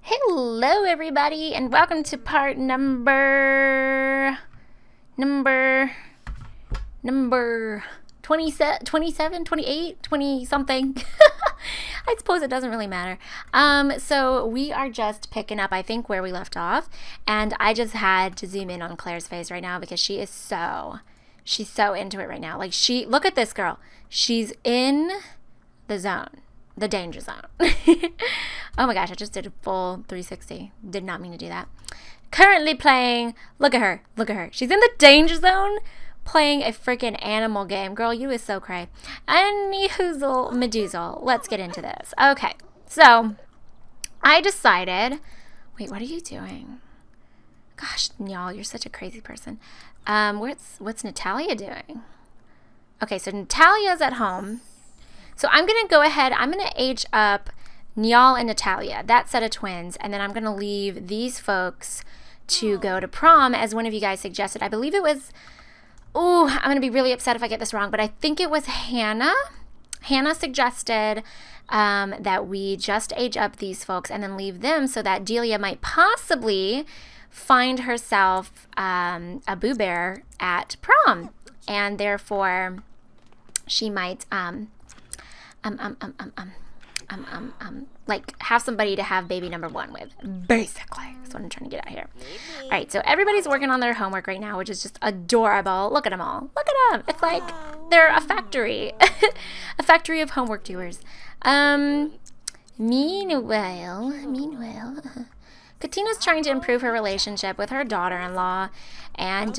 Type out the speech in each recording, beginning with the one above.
Hello everybody and welcome to part number 27, 28, 20 something. I suppose it doesn't really matter. So we are just picking up, I think, where we left off, and I just had to zoom in on Claire's face right now because she's so into it right now. Like, look at this girl. She's in the zone. The danger zone. Oh my gosh, I just did a full 360. Did not mean to do that. Currently playing, look at her. She's in the danger zone playing a freaking animal game. Girl, you is so cray. Any-hoozle, medoozle. Let's get into this. Okay, so I decided, wait, what are you doing? Gosh, y'all, you're such a crazy person. What's Natalia doing? Okay, so Natalia's at home. So I'm going to go ahead, I'm going to age up Nyal and Natalia, that set of twins, and then I'm going to leave these folks to go to prom, as one of you guys suggested. I believe it was, I'm going to be really upset if I get this wrong, but I think it was Hannah. Hannah suggested that we just age up these folks and then leave them so that Delia might possibly find herself a Boo Bear at prom, and therefore she might like have somebody to have baby number one with, basically. That's what I'm trying to get at here. All right, so everybody's working on their homework right now, which is just adorable. Look at them all. Look at them. It's like they're a factory. A factory of homework doers. Meanwhile, Katina's trying to improve her relationship with her daughter-in-law, and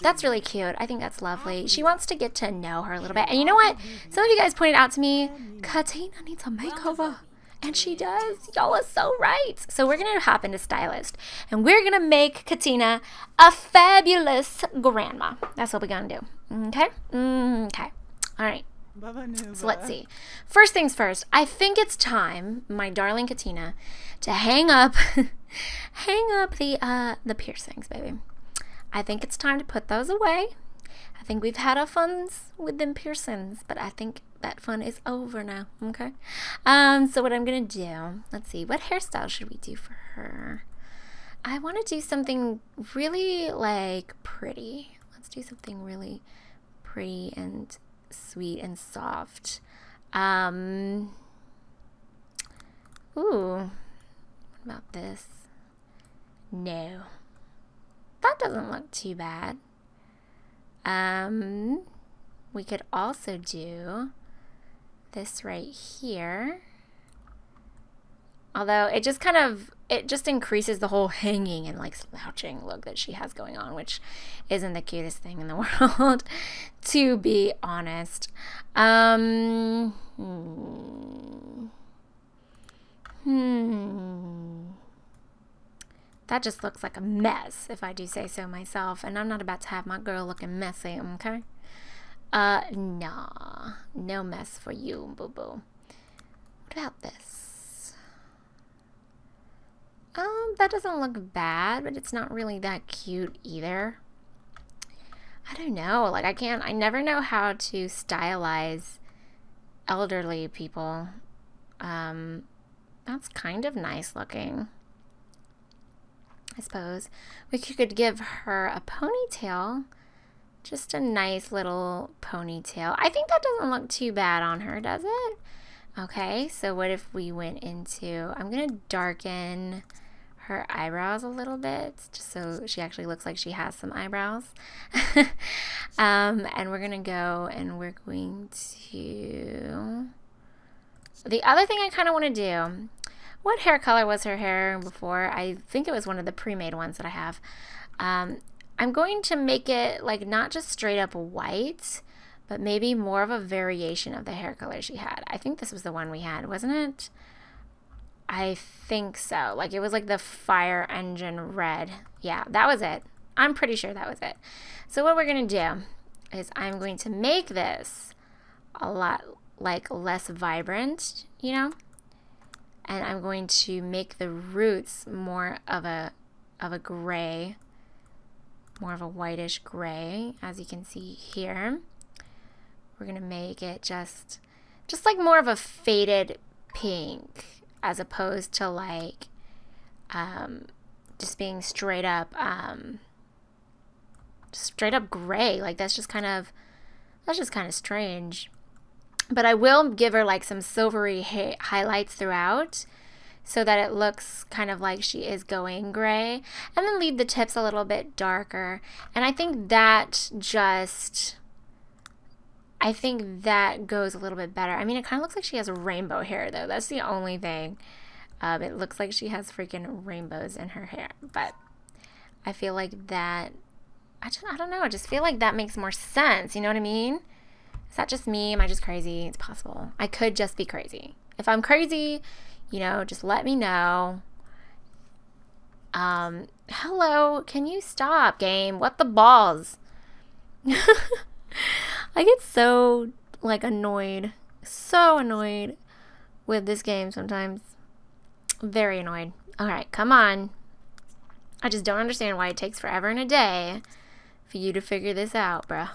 that's really cute. I think that's lovely. She wants to get to know her a little bit. And you know what? Some of you guys pointed out to me, Katina needs a makeover. And she does. Y'all are so right. So we're going to hop into Stylist, and we're going to make Katina a fabulous grandma. That's what we're going to do. Okay? Okay. All right. So let's see. First things first, I think it's time, my darling Katina, to hang up the piercings, baby. I think it's time to put those away. I think we've had our funs with them piercings, but I think that fun is over now, okay? So what I'm gonna do, let's see, what hairstyle should we do for her? I want to do something really, like, pretty. Let's do something really pretty and sweet and soft. Ooh, what about this? No, that doesn't look too bad. We could also do this right here, although it just increases the whole hanging and like slouching look that she has going on, which isn't the cutest thing in the world, to be honest. That just looks like a mess, if I do say so myself, and I'm not about to have my girl looking messy, okay? Nah, no mess for you, boo-boo. What about this? That doesn't look bad, but it's not really that cute either. I don't know, like I never know how to stylize elderly people. That's kind of nice looking. I suppose we could give her a ponytail, just a nice little ponytail. I think that doesn't look too bad on her, does it? Okay, so what if we went into, I'm gonna darken her eyebrows a little bit, just so she actually looks like she has some eyebrows. And we're gonna go and we're going to, the other thing I kind of want to do, what hair color was her hair before? I think it was one of the pre-made ones that I have. I'm going to make it like not just straight up white, but maybe more of a variation of the hair color she had. I think this was the one we had, wasn't it? I think so. Like it was like the fire engine red. Yeah, that was it. I'm pretty sure that was it. So what we're going to do is I'm going to make this a lot like less vibrant, you know? And I'm going to make the roots more of a gray, more of a whitish gray, as you can see here. We're gonna make it just like more of a faded pink, as opposed to like just being straight up gray. Like that's just kind of strange. But I will give her like some silvery highlights throughout so that it looks kind of like she is going gray, and then leave the tips a little bit darker. And I think that goes a little bit better. I mean, it kind of looks like she has rainbow hair though. That's the only thing. It looks like she has freaking rainbows in her hair, but I feel like that, I don't know, I just feel like that makes more sense. You know what I mean? Is that just me? Am I just crazy? It's possible. I could just be crazy. If I'm crazy, you know, just let me know. Hello, can you stop, game? What the balls? I get so, like, annoyed. So annoyed with this game sometimes. Very annoyed. Alright, come on. I just don't understand why it takes forever and a day for you to figure this out, bruh.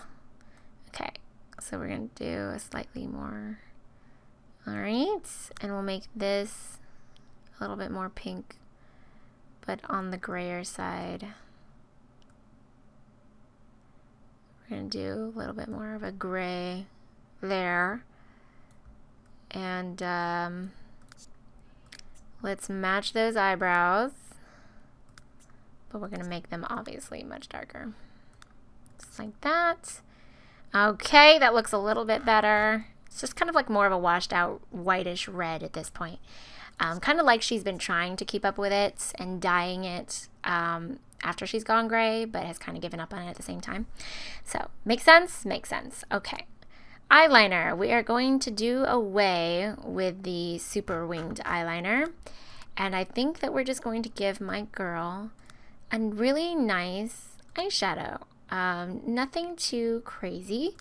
Okay. So we're going to do a slightly more, alright, and we'll make this a little bit more pink, but on the grayer side. We're going to do a little bit more of a gray there, and let's match those eyebrows, but we're going to make them obviously much darker, just like that. Okay, that looks a little bit better. It's just kind of like more of a washed out whitish red at this point. Kind of like she's been trying to keep up with it and dyeing it after she's gone gray, but has kind of given up on it at the same time. So, makes sense? Makes sense. Okay. Eyeliner. We are going to do away with the super winged eyeliner. And I think that we're just going to give my girl a really nice eyeshadow. Nothing too crazy.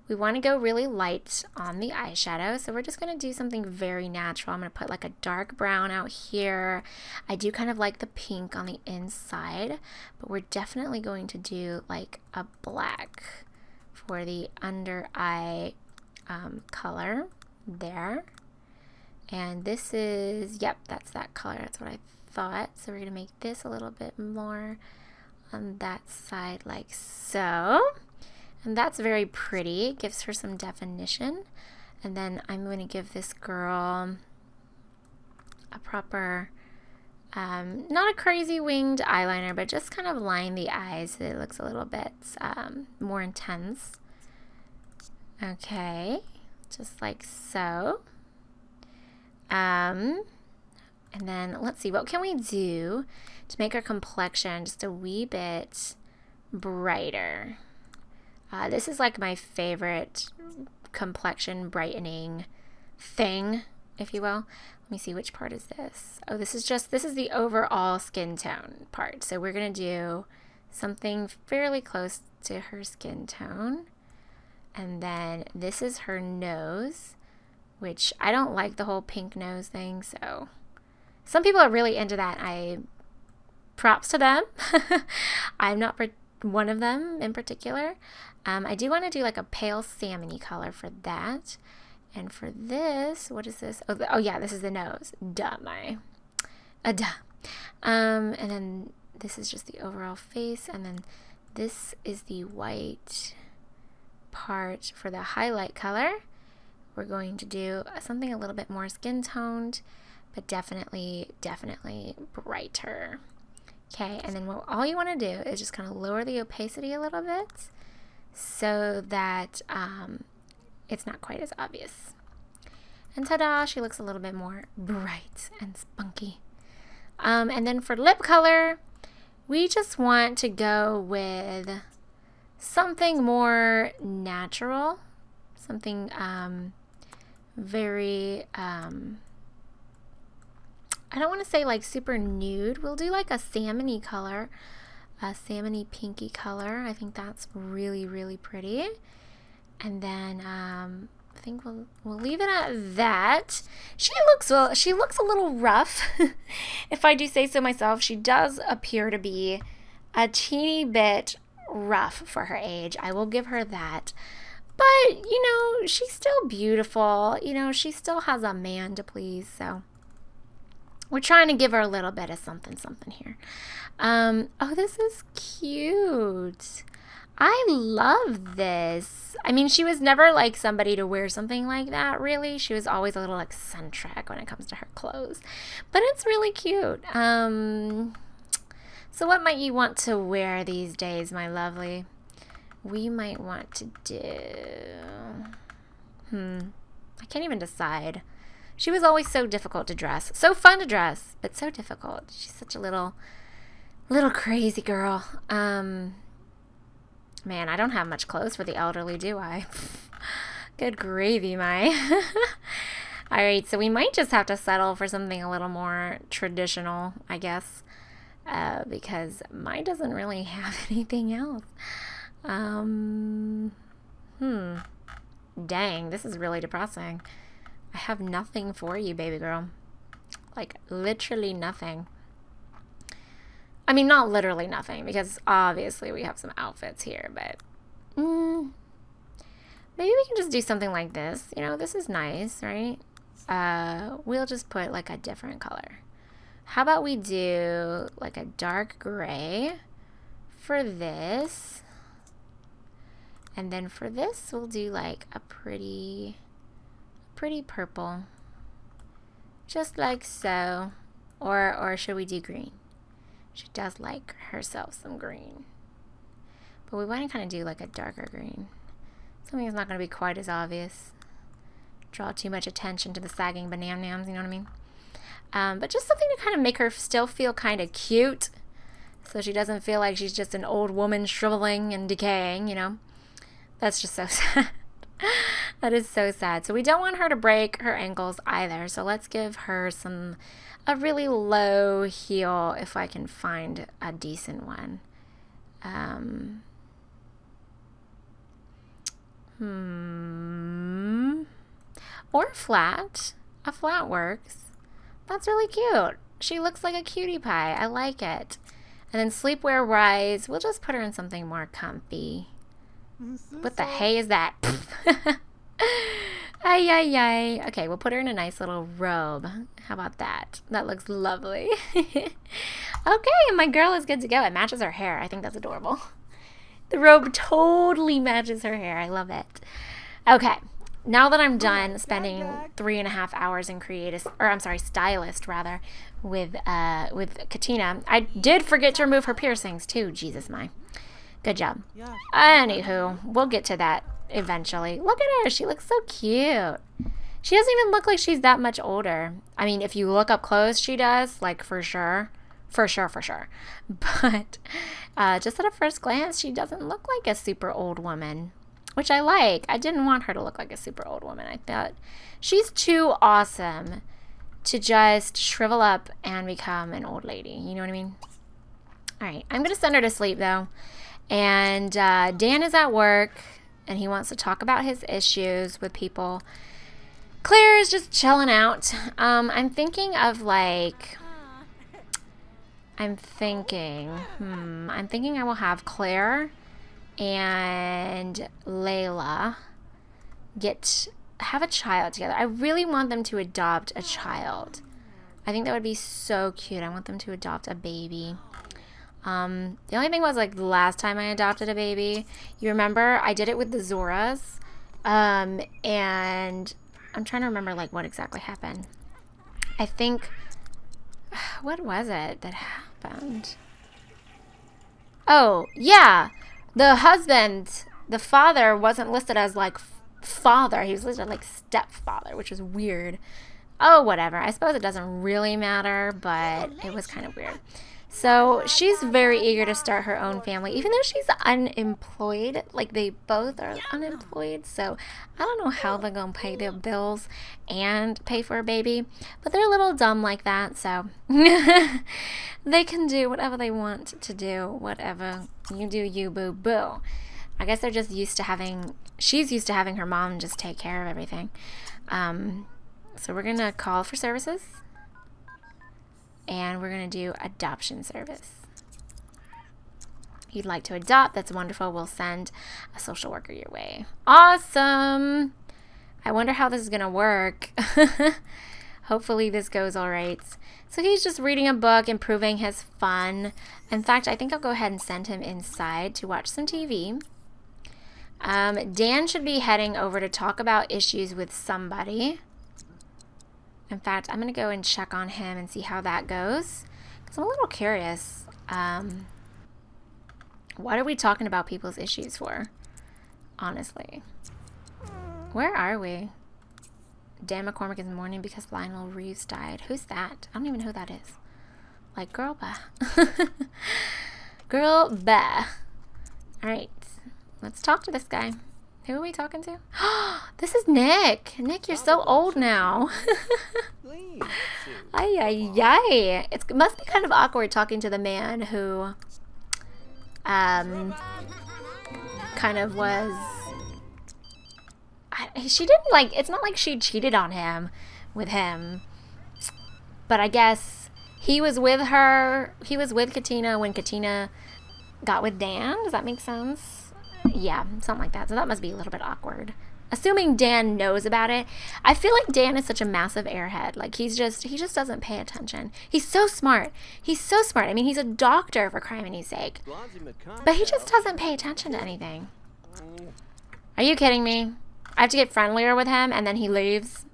We want to go really light on the eyeshadow, so we're just going to do something very natural. I'm going to put like a dark brown out here. I do kind of like the pink on the inside, but we're definitely going to do like a black for the under eye color there. And this is, yep, that's that color. That's what I thought. So we're going to make this a little bit more on that side like so, and that's very pretty. It gives her some definition. And then I'm going to give this girl a proper not a crazy winged eyeliner, but just kind of line the eyes so it looks a little bit more intense. Okay, just like so. And then let's see, what can we do to make our complexion just a wee bit brighter? This is like my favorite complexion brightening thing, if you will. Let me see, which part is this? Oh, this is the overall skin tone part. So we're going to do something fairly close to her skin tone. And then this is her nose, which I don't like the whole pink nose thing, so some people are really into that. Props to them. I'm not one of them in particular. I do want to do like a pale salmon-y color for that. And for this, what is this? Oh yeah, this is the nose. Duh. And then this is just the overall face, and then this is the white part for the highlight color. We're going to do something a little bit more skin toned, but definitely brighter. Okay, and then all you want to do is just kind of lower the opacity a little bit so that it's not quite as obvious. And ta-da, she looks a little bit more bright and spunky. And then for lip color, we just want to go with something more natural, something very, I don't want to say like super nude. We'll do like a salmon-y color, a salmon-y pinky color. I think that's really pretty. And then I think we'll leave it at that. She looks a little rough, if I do say so myself. She does appear to be a teeny bit rough for her age. I will give her that. But, you know, she's still beautiful. You know, she still has a man to please, so We're trying to give her a little bit of something here. Oh, this is cute. I love this. I mean, she was never like somebody to wear something like that, really. She was always a little eccentric when it comes to her clothes. But it's really cute. So what might you want to wear these days, my lovely? We might want to do... I can't even decide. She was always so difficult to dress. So fun to dress, but so difficult. She's such a little crazy girl. Man, I don't have much clothes for the elderly, do I? Good gravy, my. All right, so we might just have to settle for something a little more traditional, I guess, because mine doesn't really have anything else. Dang, this is really depressing. I have nothing for you, baby girl. Like, literally nothing. I mean, not literally nothing, because obviously we have some outfits here, but maybe we can just do something like this. You know, this is nice, right? We'll just put like a different color. How about we do like a dark gray for this? And then for this, we'll do like a pretty purple. Just like so. Or should we do green? She does like herself some green. But we want to kind of do like a darker green. Something that's not going to be quite as obvious. Draw too much attention to the sagging banana-nams, you know what I mean? But just something to kind of make her still feel kind of cute. So she doesn't feel like she's just an old woman shriveling and decaying, you know? That's just so sad. That is so sad. So we don't want her to break her ankles either. So let's give her a really low heel if I can find a decent one. Or flat. A flat works. That's really cute. She looks like a cutie pie. I like it. And then sleepwear wise, we'll just put her in something more comfy. What the hey is that? Ay, ay, ay. Okay, we'll put her in a nice little robe. How about that? That looks lovely. Okay, my girl is good to go. It matches her hair. I think that's adorable. The robe totally matches her hair. I love it. Okay, now that I'm done spending 3.5 hours in stylist rather, with Katina, I did forget to remove her piercings too. Jesus, my. Good job. Anywho, we'll get to that eventually. Look at her. She looks so cute. She doesn't even look like she's that much older. I mean, if you look up close, she does. Like, for sure. For sure. But just at a first glance, she doesn't look like a super old woman. Which I like. I didn't want her to look like a super old woman. I thought she's too awesome to just shrivel up and become an old lady. You know what I mean? Alright, I'm going to send her to sleep, though. And Dan is at work, and he wants to talk about his issues with people. Claire is just chilling out. I'm thinking of like, I'm thinking I will have Claire and Layla have a child together. I really want them to adopt a child. I think that would be so cute. I want them to adopt a baby. The only thing was, like, the last time I adopted a baby, you remember I did it with the Zoras, and I'm trying to remember, like, what exactly happened. I think, what was it that happened? Oh, yeah, the husband, the father wasn't listed as, like, father. He was listed as, like, stepfather, which was weird. Oh, whatever. I suppose it doesn't really matter, but it was kind of weird. So she's very eager to start her own family, even though she's unemployed. Like, they both are unemployed, so I don't know how they're going to pay their bills and pay for a baby. But they're a little dumb like that, so they can do whatever they want to do. Whatever you do, you boo-boo. I guess they're just used to having, she's used to having her mom just take care of everything. So we're going to call for services. And we're going to do adoption service. You'd like to adopt? That's wonderful. We'll send a social worker your way. Awesome. I wonder how this is going to work. Hopefully this goes all right. So he's just reading a book, improving his fun. In fact, I think I'll go ahead and send him inside to watch some TV. Dan should be heading over to talk about issues with somebody. In fact, I'm going to go and check on him and see how that goes. Because I'm a little curious. What are we talking about people's issues for? Honestly. Where are we? Dan McCormick is mourning because Lionel Reeves died. Who's that? I don't even know who that is. Like, girl, bah. Girl, bah. Alright. Let's talk to this guy. Who are we talking to? This is Nick. Nick, you're so old now. Ay, ay, ay. It must be kind of awkward talking to the man who kind of was... She didn't, like, it's not like she cheated on him with him. But I guess he was with her, he was with Katina when Katina got with Dan. Does that make sense? Yeah, something like that. So that must be a little bit awkward. Assuming Dan knows about it. I feel like Dan is such a massive airhead. Like, he just doesn't pay attention. He's so smart. He's so smart. I mean, he's a doctor, for crimini's sake. But he just doesn't pay attention to anything. Are you kidding me? I have to get friendlier with him, and then he leaves.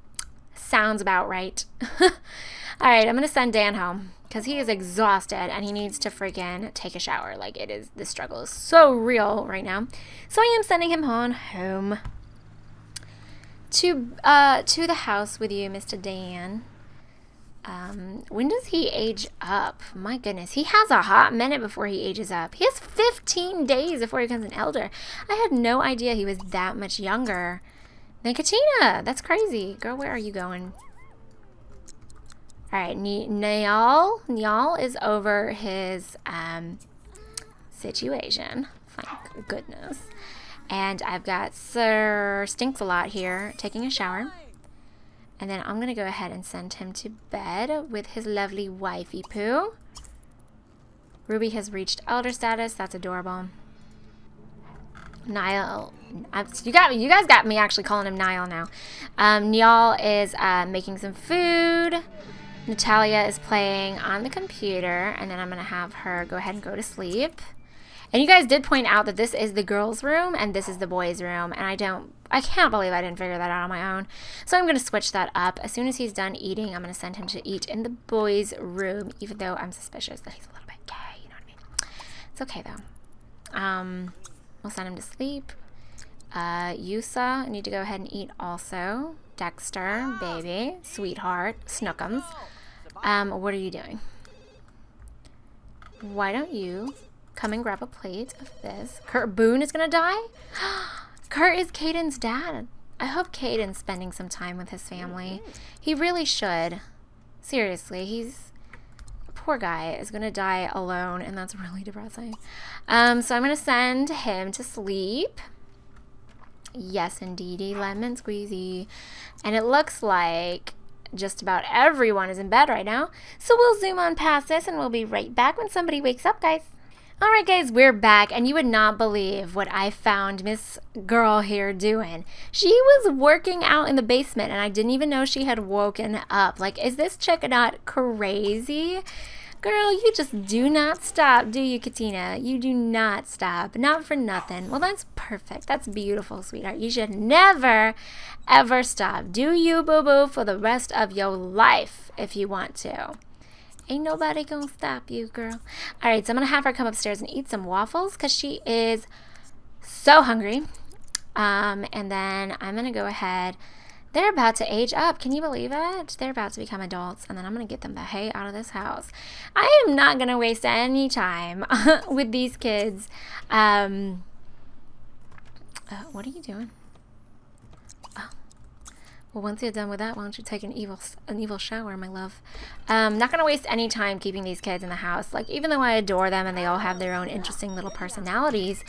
Sounds about right. Alright, I'm going to send Dan home, because he is exhausted, and he needs to freaking take a shower. Like, the struggle is so real right now. So I am sending him on home. To the house with you, Mr. Dan. When does he age up? My goodness, he has a hot minute before he ages up. He has 15 days before he becomes an elder. I had no idea he was that much younger than Katina. That's crazy. Girl, where are you going? Alright, Niall is over his situation. Thank goodness. And I've got Sir Stinks-a-Lot here taking a shower. And then I'm going to go ahead and send him to bed with his lovely wifey poo. Ruby has reached elder status. That's adorable. Niall. You guys got me actually calling him Niall now. Niall is making some food. Natalia is playing on the computer. And then I'm going to have her go ahead and go to sleep. And you guys did point out that this is the girls' room and this is the boys' room. And I can't believe I didn't figure that out on my own. So I'm going to switch that up. As soon as he's done eating, I'm going to send him to eat in the boys' room. Even though I'm suspicious that he's a little bit gay. You know what I mean? It's okay, though. We'll send him to sleep. Yusa, I need to go ahead and eat also. Dexter, baby, sweetheart, Snookums. What are you doing? Why don't you... come and grab a plate of this. Kurt Boone is gonna die? Kurt is Caden's dad. I hope Caden's spending some time with his family. He really should. Seriously, poor guy is gonna die alone, and that's really depressing. So I'm gonna send him to sleep. Yes, indeedy, lemon squeezy. And it looks like just about everyone is in bed right now. So we'll zoom on past this, and we'll be right back when somebody wakes up, guys. Alright guys, we're back, and you would not believe what I found Miss Girl here doing. She was working out in the basement, and I didn't even know she had woken up. Like, is this chick not crazy? Girl, you just do not stop, do you, Katina? You do not stop. Not for nothing. Well, that's perfect. That's beautiful, sweetheart. You should never, ever stop. Do you, boo-boo, for the rest of your life if you want to. Ain't nobody gonna stop you, girl. Alright, so I'm gonna have her come upstairs and eat some waffles because she is so hungry. And then I'm gonna go ahead. They're about to age up. Can you believe it? They're about to become adults. And then I'm gonna get them the hay out of this house. I am not gonna waste any time with these kids. What are you doing? Well, once you're done with that, why don't you take an evil shower, my love? Not gonna waste any time keeping these kids in the house. Like, even though I adore them and they all have their own interesting little personalities,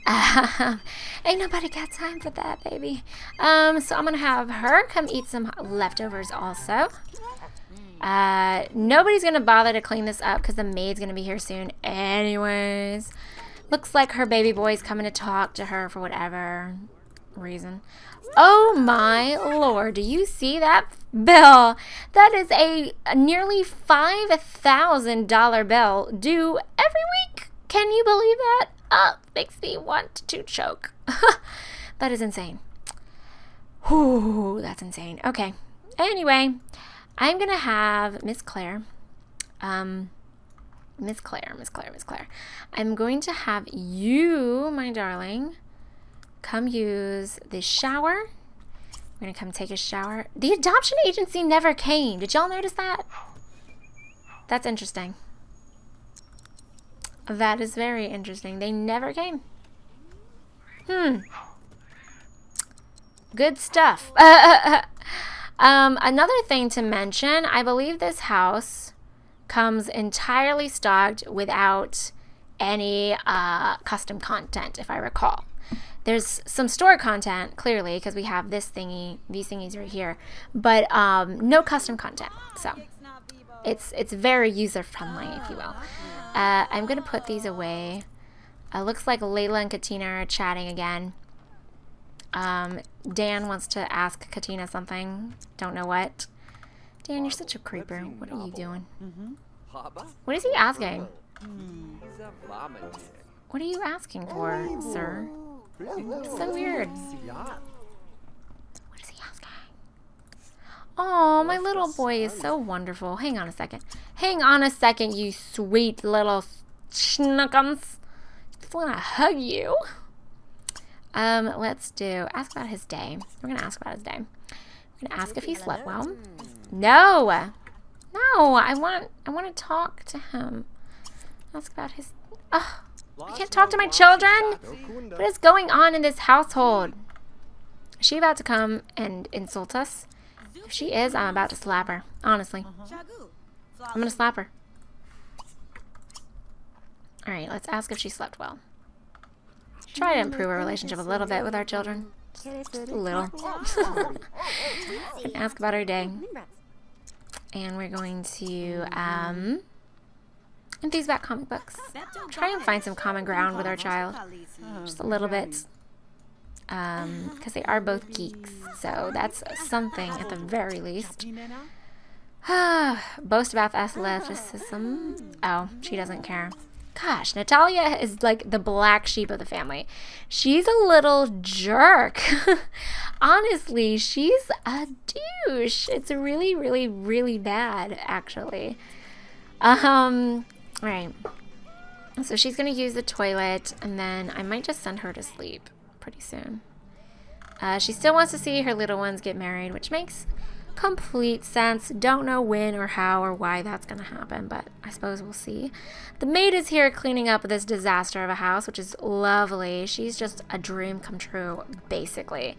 ain't nobody got time for that, baby. So I'm gonna have her come eat some leftovers also. Nobody's gonna bother to clean this up because the maid's gonna be here soon anyways. Looks like her baby boy's coming to talk to her for whatever reason. Oh my lord, do you see that bill. That is a nearly $5,000 bill due every week. Can you believe that? Makes me want to choke. That is insane. Whew, that's insane. Okay. Anyway, I'm going to have Miss Claire. Miss Claire. I'm going to have you, my darling, come use the shower. We're going to come take a shower. The adoption agency never came. Did y'all notice that? That's interesting. That is very interesting. They never came. Good stuff. Another thing to mention, I believe this house comes entirely stocked without any custom content, if I recall. There's some store content, clearly, because we have this thingy, these thingies right here, but no custom content. So it's very user-friendly, if you will. I'm going to put these away. Looks like Layla and Katina are chatting again. Dan wants to ask Katina something. Don't know what. Dan, you're such a creeper. What are you doing? What is he asking? What are you asking for, sir? It's so weird. What is he asking? Oh, my little boy is so wonderful. Hang on a second. Hang on a second, you sweet little schnookums. Just want to hug you. Let's ask about his day. We're going to ask about his day. We're going to ask if he slept well. No. No, I want to talk to him. Ask about his... Oh, I can't talk to my children? What is going on in this household? Is she about to come and insult us? If she is, I'm about to slap her. Honestly. I'm going to slap her. Alright, let's ask if she slept well. Try to improve our relationship a little bit with our children. Just a little. And ask about her day. And we're going to enthuse about comic books. Try and find some common ground with our child. Just a little bit. Because they are both geeks. So that's something at the very least. Boast about athleticism. Oh, she doesn't care. Gosh, Natalia is like the black sheep of the family. She's a little jerk. Honestly, she's a douche. It's really, really, really bad, actually. Alright. So she's going to use the toilet, and then I might just send her to sleep pretty soon. She still wants to see her little ones get married, which makes complete sense. Don't know when or how or why that's going to happen, but I suppose we'll see. The maid is here cleaning up this disaster of a house, which is lovely. She's just a dream come true, basically.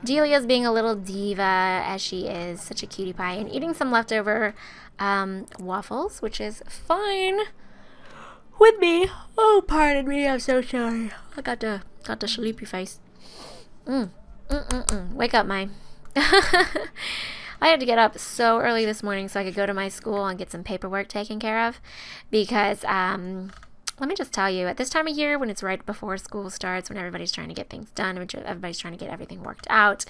Delia's being a little diva, as she is, such a cutie pie, and eating some leftover waffles, which is fine with me. Oh, pardon me, I'm so sorry. I got the sleepy face. Wake up, Mai. I had to get up so early this morning so I could go to my school and get some paperwork taken care of, because let me just tell you, at this time of year, when it's right before school starts, when everybody's trying to get things done, when everybody's trying to get everything worked out,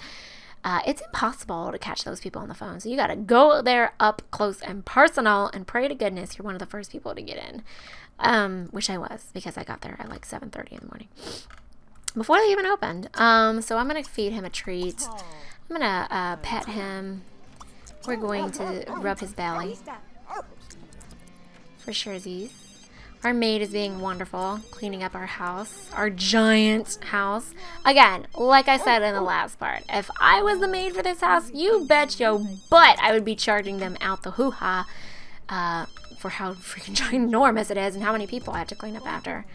it's impossible to catch those people on the phone. So you got to go there up close and personal and pray to goodness you're one of the first people to get in, which I was, because I got there at like 7:30 in the morning before they even opened. So I'm going to feed him a treat. I'm going to pet him. We're going to rub his belly. For surezies. Our maid is being wonderful, cleaning up our house. Our giant house. Again, like I said in the last part, if I was the maid for this house, you bet your butt I would be charging them out the hoo-ha for how freaking ginormous it is and how many people I have to clean up after.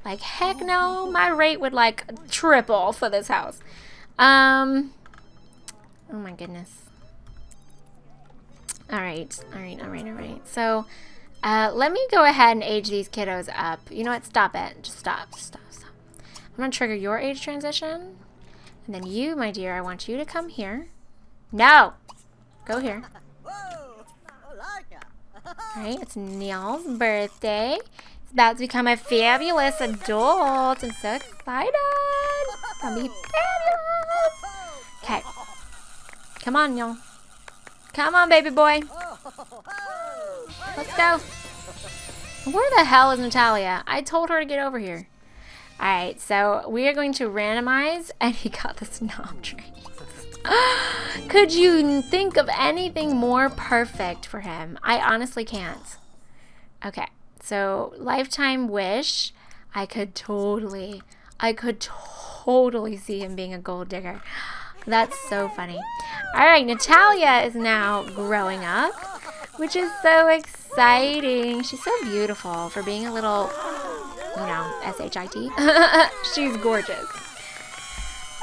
Like, heck no, my rate would, like, triple for this house. Oh my goodness. Alright. So, let me go ahead and age these kiddos up. You know what? Stop it. Just stop. I'm going to trigger your age transition. And then you, my dear, I want you to come here. No! Go here. Alright, it's Neil's birthday. He's about to become a fabulous adult. I'm so excited. It's going to be fabulous. Okay. Come on, Neil. Come on, baby boy. Let's go. Where the hell is Natalia? I told her to get over here. Alright, so we are going to randomize, and he got the snob traits. Could you think of anything more perfect for him? I honestly can't. Okay, so lifetime wish. I could totally see him being a gold digger. That's so funny. Alright, Natalia is now growing up, which is so exciting. She's so beautiful for being a little, you know, S-H-I-T. She's gorgeous.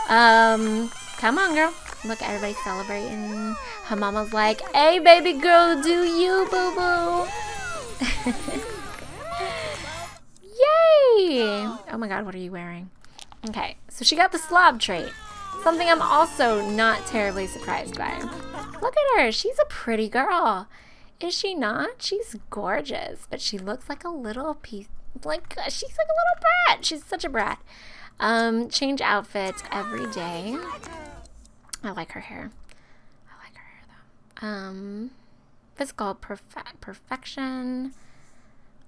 Come on, girl. Look, everybody's celebrating. Her mama's like, hey, baby girl, do you, boo-boo? Yay! Oh my god, what are you wearing? Okay, so she got the slob trait. Something I'm also not terribly surprised by. Look at her. She's a pretty girl. Is she not? She's gorgeous, but she looks like a little piece. Like, she's like a little brat. She's such a brat. Change outfits every day. I like her hair. I like her hair, though. Physical perfection.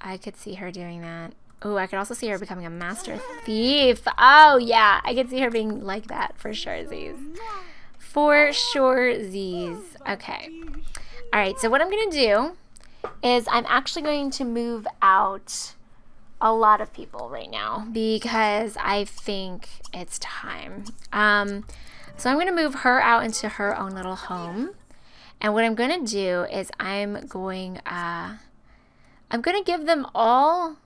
I could see her doing that. Oh, I could also see her becoming a master thief. Oh, yeah. I could see her being like that for sure, Z's. For sure, Z's. Okay. All right, so what I'm going to do is I'm actually going to move out a lot of people right now because I think it's time. So I'm going to move her out into her own little home. And what I'm going to do is I'm going to give them all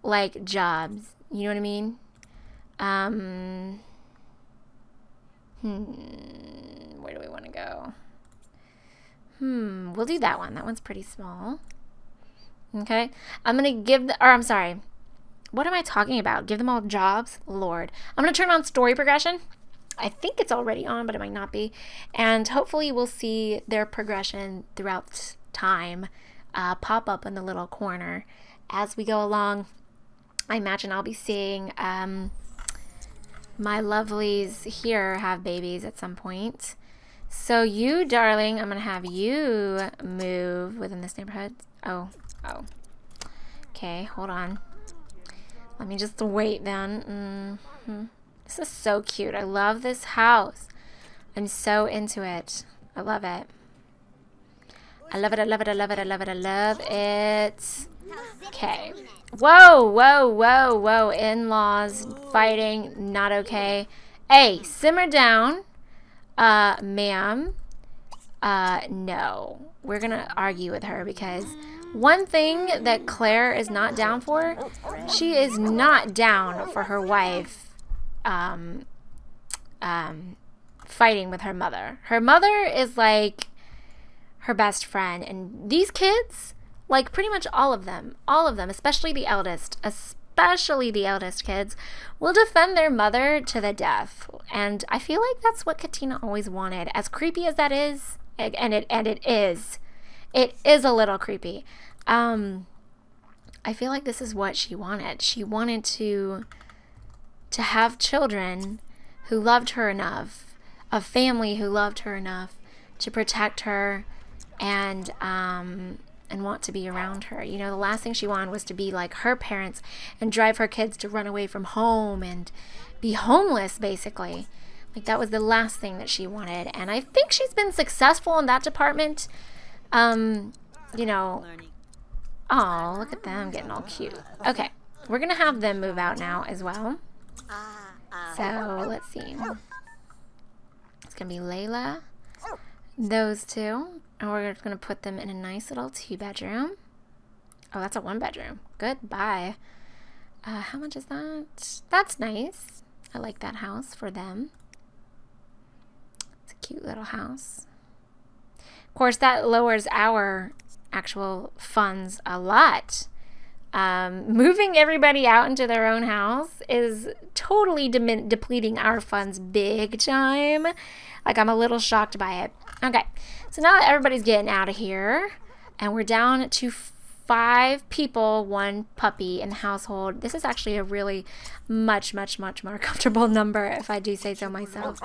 like jobs. You know what I mean? Where do we want to go? We'll do that one. That one's pretty small. Okay. I'm going to give I'm sorry. What am I talking about? Give them all jobs? Lord. I'm going to turn on story progression. I think it's already on, but it might not be. And hopefully we'll see their progression throughout time pop up in the little corner as we go along. I imagine I'll be seeing my lovelies here have babies at some point. So you, darling, I'm going to have you move within this neighborhood. Oh. Okay, hold on. Let me just wait then. This is so cute. I love this house. I'm so into it. I love it. I love it, I love it, I love it, I love it, I love it. Okay. Whoa. In-laws fighting, not okay. Hey, simmer down. Ma'am. No. We're gonna argue with her because one thing that Claire is not down for, she is not down for her wife fighting with her mother. Her mother is like her best friend, and these kids, like pretty much all of them, especially the eldest kids, will defend their mother to the death. And I feel like that's what Katina always wanted, as creepy as that is, and it is a little creepy. I feel like this is what she wanted. She wanted to have children who loved her enough, a family who loved her enough to protect her and want to be around her. You know, the last thing she wanted was to be like her parents and drive her kids to run away from home and be homeless, basically. Like, that was the last thing that she wanted. And I think she's been successful in that department. You know, oh, look at them getting all cute. Okay, we're going to have them move out now as well. So, let's see. It's going to be Layla, those two, and we're just going to put them in a nice little 2-bedroom. Oh, that's a 1-bedroom. Goodbye. How much is that? That's nice. I like that house for them. It's a cute little house. Of course, that lowers our actual funds a lot. Moving everybody out into their own house is totally depleting our funds big time. Like, I'm a little shocked by it. Okay, so now that everybody's getting out of here, and we're down to 5 people, 1 puppy in the household. This is actually a really much more comfortable number, if I do say so myself.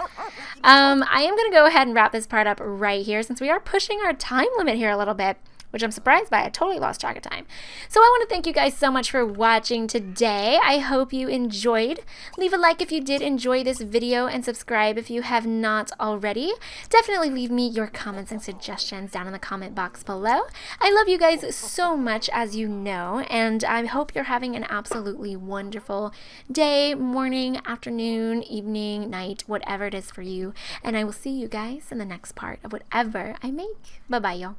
I am going to go ahead and wrap this part up right here, since we are pushing our time limit here a little bit, which I'm surprised by. I totally lost track of time. So I want to thank you guys so much for watching today. I hope you enjoyed. Leave a like if you did enjoy this video, and subscribe if you have not already. Definitely leave me your comments and suggestions down in the comment box below. I love you guys so much, as you know, and I hope you're having an absolutely wonderful day, morning, afternoon, evening, night, whatever it is for you. And I will see you guys in the next part of whatever I make. Bye-bye, y'all.